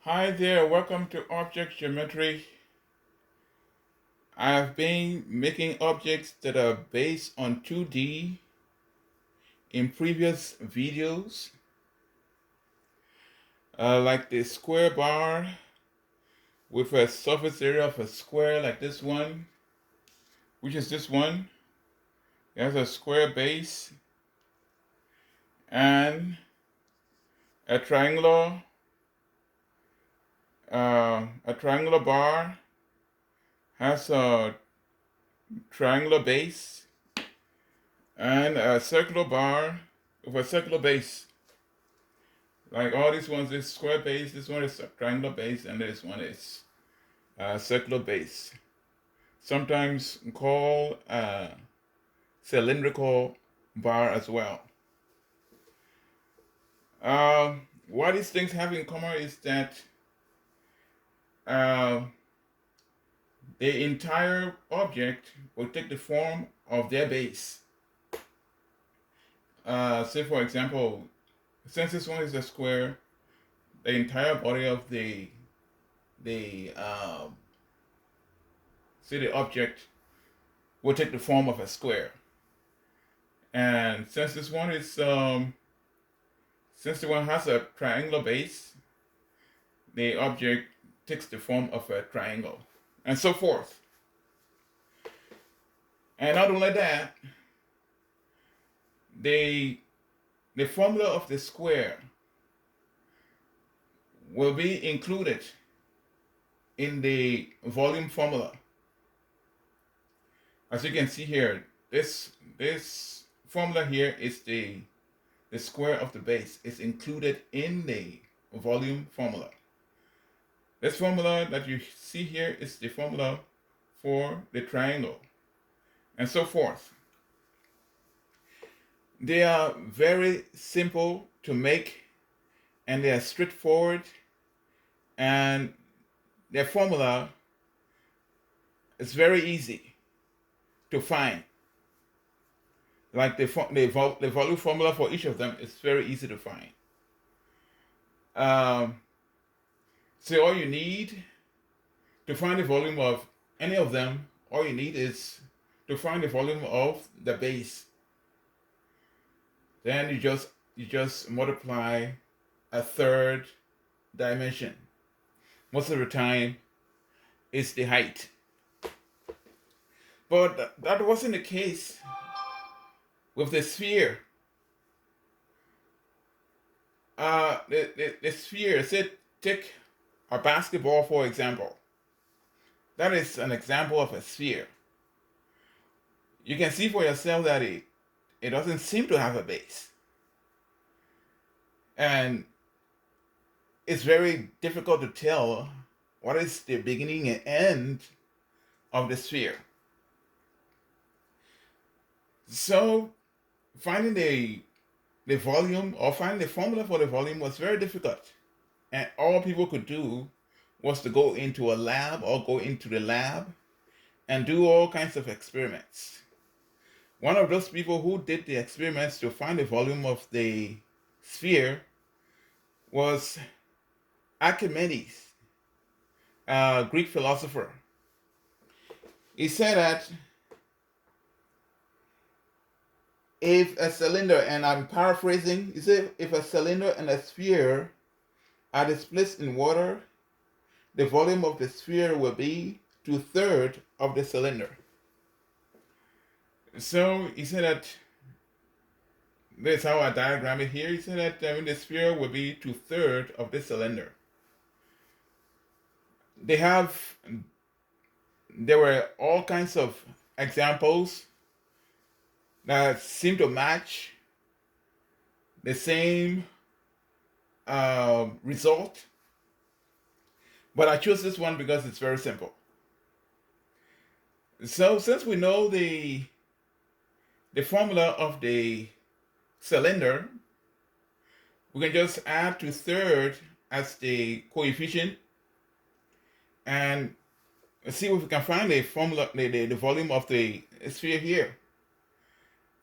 Hi there, welcome to Object Geometry. I've been making objects that are based on 2D in previous videos, like the square bar with a surface area of a square like this one, which is this one. It has a square base and a triangular bar has a triangular base and a circular bar with a circular base. Like all these ones is square base, this one is a triangular base, and this one is circular base. Sometimes called cylindrical bar as well. What these things have in common is that uh, the entire object will take the form of their base. Say for example, since this one is a square, the entire body of the say the object will take the form of a square. And since this one is since the one has a triangular base, the object takes the form of a triangle, and so forth. And not only that, the the formula of the square will be included in the volume formula. As you can see here, this formula here is the square of the base is included in the volume formula. This formula that you see here is the formula for the triangle, and so forth. They are very simple to make, and they are straightforward, and their formula is very easy to find. Like the volume formula for each of them is very easy to find. Um, so all you need to find the volume of any of them, all you need is to find the volume of the base. Then you just multiply a third dimension. Most of the time, it's the height. But that wasn't the case with the sphere. The sphere, say, take a basketball for example. That is an example of a sphere. You can see for yourself that it doesn't seem to have a base. And it's very difficult to tell what is the beginning and end of the sphere. So finding the volume or finding the formula for the volume was very difficult. And all people could do was to go into a lab or go into the lab and do all kinds of experiments. One of those people who did the experiments to find the volume of the sphere was Archimedes, a Greek philosopher. He said that if a cylinder, and I'm paraphrasing, he said if a cylinder and a sphere are displaced in water, the volume of the sphere will be 2/3 of the cylinder. So he said that that's how I diagram it here. He said that the sphere will be 2/3 of the cylinder. They have there were all kinds of examples that seem to match the same result, but I chose this one because it's very simple. So since we know the formula of the cylinder, we can just add 2/3 as the coefficient and see if we can find the formula, the volume of the sphere here.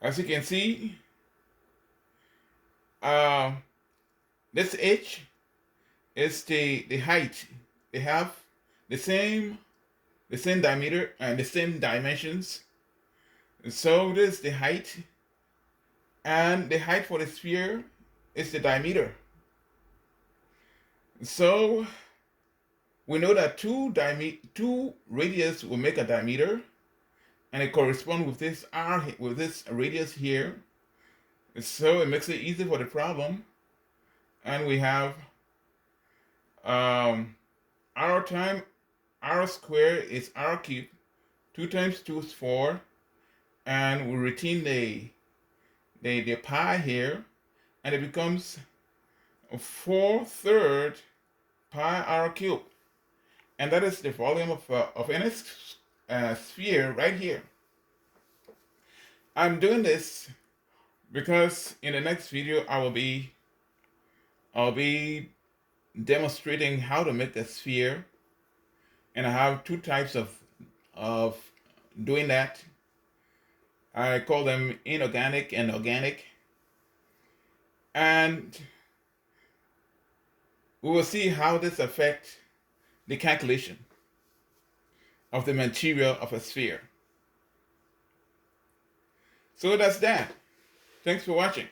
As you can see, uh, this h is the height. They have the same diameter and the same dimensions. So this is the height, and the height for the sphere is the diameter. So we know that two radius will make a diameter, and it corresponds with this radius here. So it makes it easy for the problem. And we have r time r squared is r cubed. 2 times 2 is 4, and we retain the pi here, and it becomes 4/3 pi r cubed, and that is the volume of any sphere right here. I'm doing this because in the next video I'll be demonstrating how to make a sphere, and I have two types of doing that. I call them inorganic and organic, and we will see how this affects the calculation of the material of a sphere. So that's that. Thanks for watching.